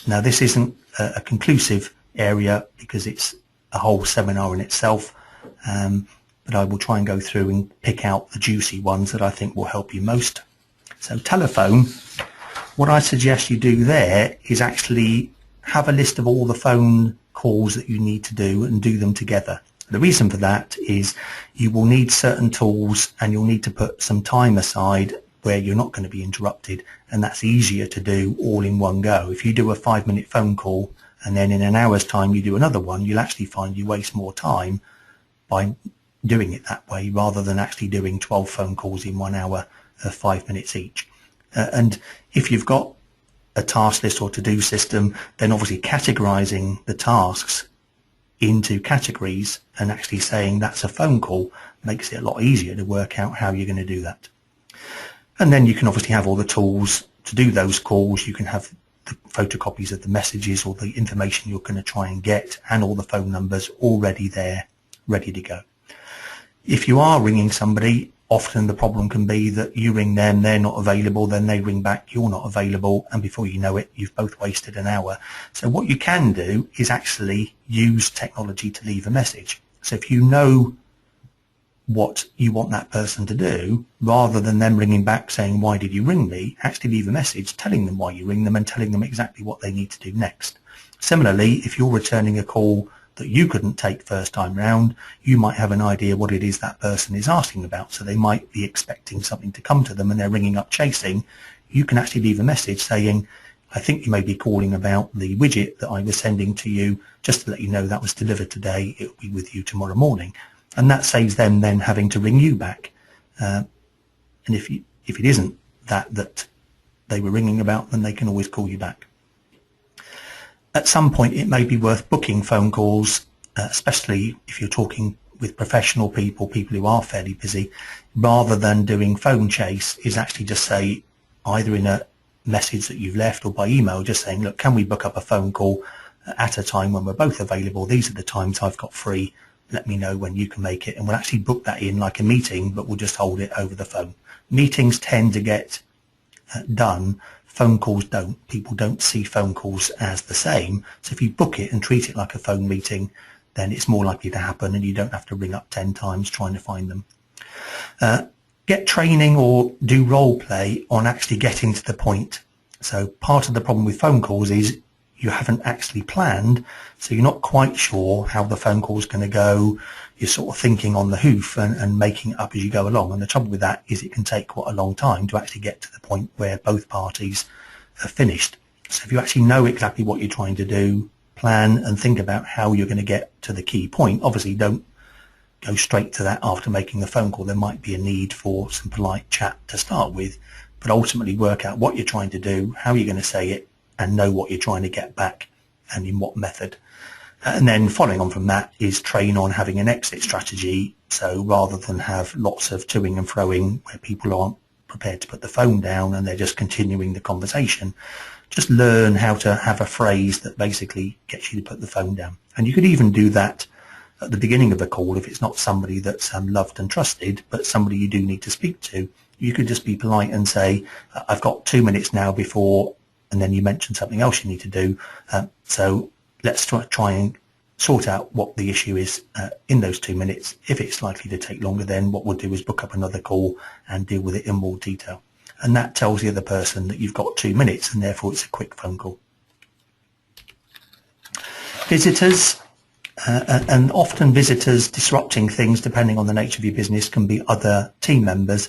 Now this isn't a conclusive area because it's a whole seminar in itself, but I will try and go through and pick out the juicy ones that I think will help you most. So telephone, what I suggest you do there is actually have a list of all the phone calls that you need to do and do them together. The reason for that is you will need certain tools and you'll need to put some time aside where you're not going to be interrupted, and that's easier to do all in one go. If you do a 5-minute phone call and then in an hour's time you do another one, you'll actually find you waste more time by doing it that way rather than actually doing 12 phone calls in 1 hour of 5 minutes each. And if you've got a task list or to-do system, then obviously categorizing the tasks into categories and actually saying that's a phone call makes it a lot easier to work out how you're going to do that. And then you can obviously have all the tools to do those calls. You can have the photocopies of the messages or the information you're going to try and get, and all the phone numbers already there, ready to go. If you are ringing somebody, often the problem can be that you ring them, they're not available, then they ring back, you're not available, and before you know it, you've both wasted an hour. So what you can do is actually use technology to leave a message. So if you know what you want that person to do, rather than them ringing back saying, why did you ring me, actually leave a message telling them why you ring them and telling them exactly what they need to do next. Similarly, if you're returning a call that you couldn't take first time round, you might have an idea what it is that person is asking about. So they might be expecting something to come to them and they're ringing up chasing. You can actually leave a message saying, I think you may be calling about the widget that I was sending to you, just to let you know that was delivered today, it will be with you tomorrow morning. And that saves them then having to ring you back. And if it isn't that they were ringing about, then they can always call you back. At some point it may be worth booking phone calls, especially if you're talking with professional people who are fairly busy, rather than doing phone chase, is actually just say, either in a message that you've left or by email, just saying, look, can we book up a phone call at a time when we're both available? These are the times I've got free. Let me know when you can make it, and we'll actually book that in like a meeting, but we'll just hold it over the phone. Meetings tend to get done. Phone calls don't. People don't see phone calls as the same. So if you book it and treat it like a phone meeting, then it's more likely to happen and you don't have to ring up 10 times trying to find them. Get training or do role play on actually getting to the point. So part of the problem with phone calls is you haven't actually planned, so you're not quite sure how the phone call is going to go. You're sort of thinking on the hoof and making it up as you go along. And the trouble with that is it can take quite a long time to actually get to the point where both parties are finished. So if you actually know exactly what you're trying to do, plan and think about how you're going to get to the key point. Obviously, don't go straight to that after making the phone call. There might be a need for some polite chat to start with, but ultimately work out what you're trying to do, how you're going to say it, and know what you're trying to get back and in what method. And then following on from that is train on having an exit strategy. So rather than have lots of toing and froing where people aren't prepared to put the phone down and they're just continuing the conversation, just learn how to have a phrase that basically gets you to put the phone down. And you could even do that at the beginning of the call if it's not somebody that's loved and trusted, but somebody you do need to speak to. You could just be polite and say, I've got 2 minutes now before, and then you mention something else you need to do. So let's try and sort out what the issue is in those 2 minutes. If it's likely to take longer, then what we'll do is book up another call and deal with it in more detail. And that tells the other person that you've got 2 minutes and therefore it's a quick phone call. Visitors, and often visitors disrupting things depending on the nature of your business can be other team members.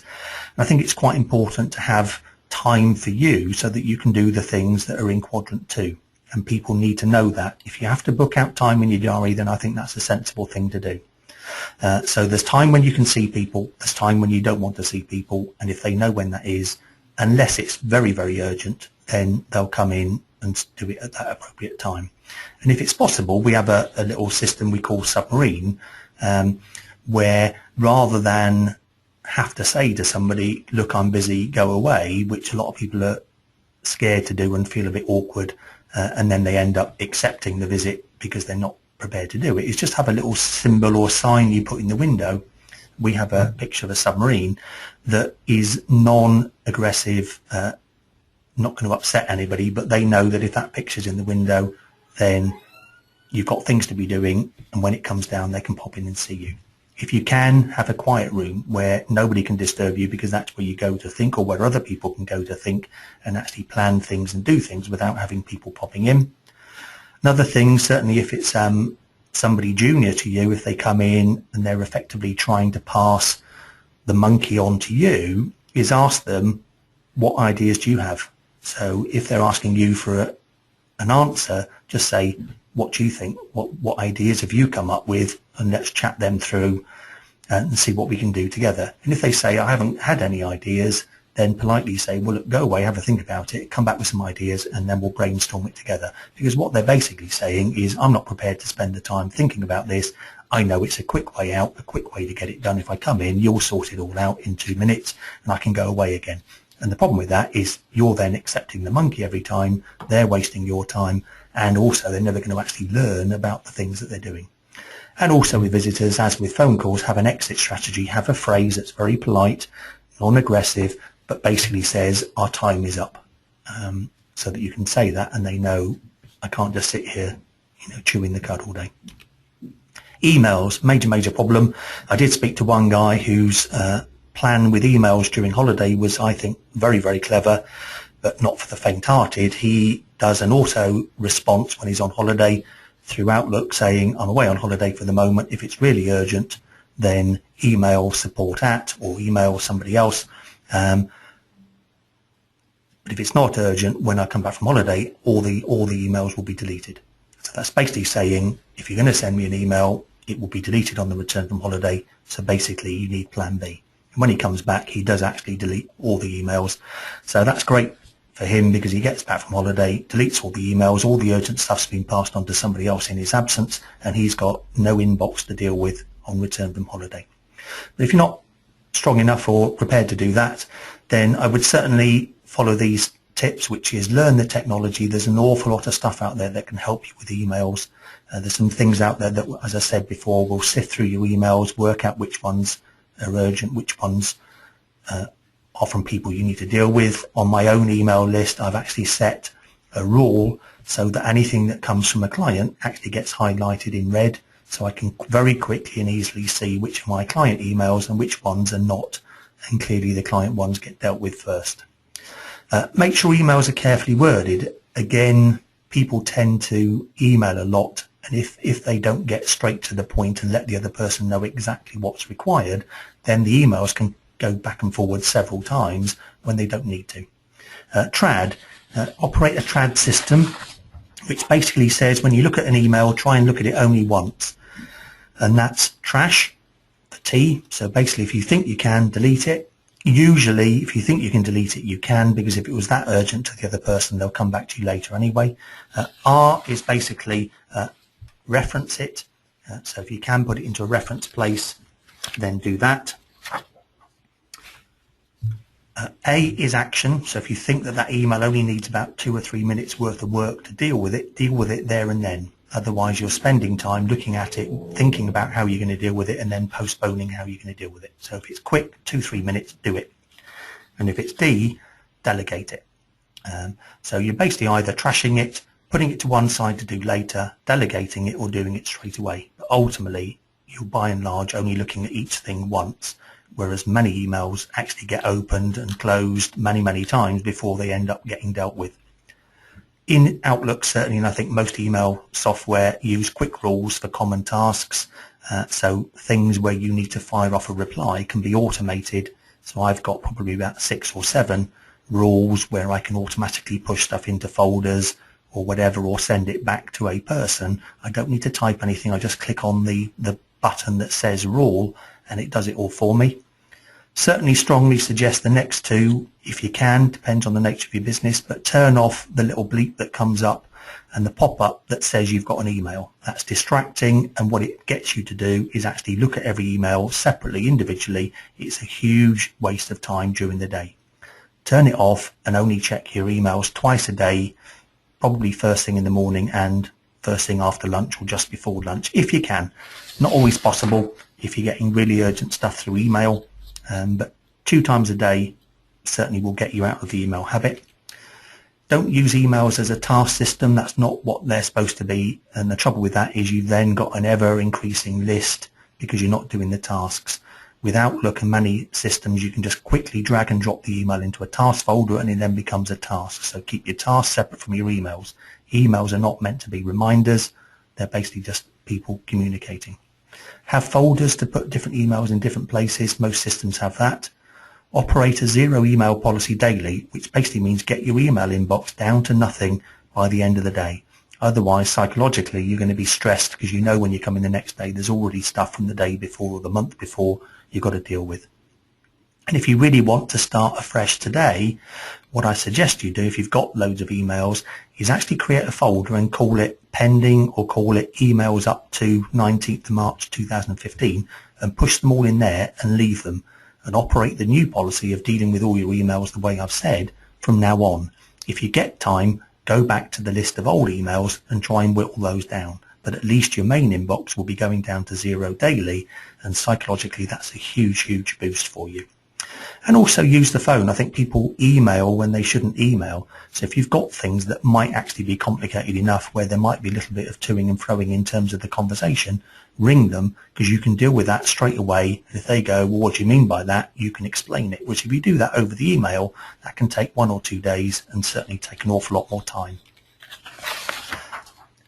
And I think it's quite important to have time for you so that you can do the things that are in quadrant 2. and people need to know that. If you have to book out time in your diary, then I think that's a sensible thing to do. So there's time when you can see people, there's time when you don't want to see people, and if they know when that is, unless it's very, very urgent, then they'll come in and do it at that appropriate time. And if it's possible, we have a little system we call Submarine, where rather than have to say to somebody, look, I'm busy, go away, which a lot of people are scared to do and feel a bit awkward, and then they end up accepting the visit because they're not prepared to do it. It's just have a little symbol or sign you put in the window. We have a picture of a submarine that is non-aggressive, not going to upset anybody, but they know that if that picture's in the window, then you've got things to be doing, and when it comes down, they can pop in and see you. If you can, have a quiet room where nobody can disturb you, because that's where you go to think, or where other people can go to think and actually plan things and do things without having people popping in. Another thing, certainly if it's somebody junior to you, if they come in and they're effectively trying to pass the monkey on to you, is ask them, what ideas do you have? So if they're asking you for an answer, just say, what do you think? What ideas have you come up with? And let's chat them through and see what we can do together. And if they say, I haven't had any ideas, then politely say, well, look, go away, have a think about it, come back with some ideas, and then we'll brainstorm it together. Because what they're basically saying is, I'm not prepared to spend the time thinking about this. I know it's a quick way out, a quick way to get it done. If I come in, you'll sort it all out in 2 minutes and I can go away again. And the problem with that is you're then accepting the monkey every time, they're wasting your time, and also they're never going to actually learn about the things that they're doing. And also with visitors, as with phone calls, have an exit strategy, have a phrase that's very polite, non-aggressive, but basically says, our time is up, so that you can say that and they know, I can't just sit here, chewing the cud all day. Emails, major problem. I did speak to one guy whose plan with emails during holiday was, I think, very, very clever, but not for the faint-hearted. He does an auto response when he's on holiday through Outlook saying, I'm away on holiday for the moment. If it's really urgent, then email support at, or email somebody else. But if it's not urgent, when I come back from holiday, all the emails will be deleted. So that's basically saying, if you're going to send me an email, it will be deleted on the return from holiday. So basically, you need plan B. And when he comes back, he does actually delete all the emails. So that's great for him, because he gets back from holiday, deletes all the emails, all the urgent stuff's been passed on to somebody else in his absence, and he's got no inbox to deal with on return from holiday. But if you're not strong enough or prepared to do that, then I would certainly follow these tips, which is learn the technology. There's an awful lot of stuff out there that can help you with emails. There's some things out there that, as I said before, will sift through your emails, work out which ones are urgent, which ones are from people you need to deal with. On my own email list, I've actually set a rule so that anything that comes from a client actually gets highlighted in red, so I can very quickly and easily see which of my client emails and which ones are not, and clearly the client ones get dealt with first. Make sure emails are carefully worded. Again, people tend to email a lot, and if they don't get straight to the point and let the other person know exactly what's required, then the emails can go back and forward several times when they don't need to. Trad, operate a trad system, which basically says when you look at an email, try and look at it only once. And that's trash, the T. So basically, if you think you can, delete it. Usually, if you think you can delete it, you can, because if it was that urgent to the other person, they'll come back to you later anyway. R is basically reference it. So if you can put it into a reference place, then do that. A is action. So if you think that that email only needs about 2 or 3 minutes worth of work to deal with it there and then. Otherwise, you're spending time looking at it, thinking about how you're going to deal with it, and then postponing how you're going to deal with it. So if it's quick, 2-3 minutes, do it. And if it's D, delegate it. So you're basically either trashing it, putting it to one side to do later, delegating it, or doing it straight away. But ultimately, you're by and large only looking at each thing once, whereas many emails actually get opened and closed many, many times before they end up getting dealt with. In Outlook, certainly, and I think most email software use quick rules for common tasks. So things where you need to fire off a reply can be automated. So I've got probably about 6 or 7 rules where I can automatically push stuff into folders, or whatever, or send it back to a person, I don't need to type anything. I just click on the button that says rule and it does it all for me. Certainly strongly suggest the next two if you can, depends on the nature of your business, but turn off the little bleep that comes up and the pop-up that says you've got an email. That's distracting, and what it gets you to do is actually look at every email separately, individually. It's a huge waste of time during the day. Turn it off and only check your emails twice a day, probably first thing in the morning and first thing after lunch or just before lunch, if you can. Not always possible if you're getting really urgent stuff through email, but 2 times a day certainly will get you out of the email habit. Don't use emails as a task system. That's not what they're supposed to be. And the trouble with that is you've then got an ever increasing list because you're not doing the tasks. With Outlook and many systems, you can just quickly drag and drop the email into a task folder and it then becomes a task. So keep your tasks separate from your emails. Emails are not meant to be reminders. They're basically just people communicating. Have folders to put different emails in different places. Most systems have that. Operate a zero email policy daily, which basically means get your email inbox down to nothing by the end of the day. Otherwise, psychologically, you're going to be stressed because you know when you come in the next day, there's already stuff from the day before or the month before you've got to deal with. And if you really want to start afresh today, what I suggest you do, if you've got loads of emails, is actually create a folder and call it pending or call it emails up to 19th of March 2015 and push them all in there and leave them, and operate the new policy of dealing with all your emails the way I've said from now on. If you get time, go back to the list of old emails and try and whittle those down. But at least your main inbox will be going down to zero daily, and psychologically that's a huge, huge boost for you. And also use the phone. I think people email when they shouldn't email. So if you've got things that might actually be complicated enough where there might be a little bit of toing and froing in terms of the conversation, ring them, because you can deal with that straight away. And if they go, well, what do you mean by that? You can explain it, which if you do that over the email, that can take 1 or 2 days and certainly take an awful lot more time.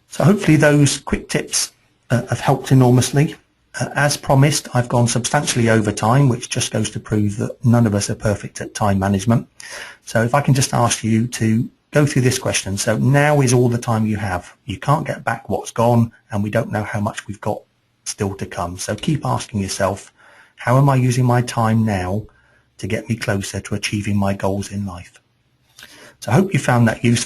So hopefully those quick tips have helped enormously. As promised, I've gone substantially over time, which just goes to prove that none of us are perfect at time management. So if I can just ask you to go through this question. So now is all the time you have. You can't get back what's gone, and we don't know how much we've got still to come. So keep asking yourself, how am I using my time now to get me closer to achieving my goals in life? So I hope you found that useful.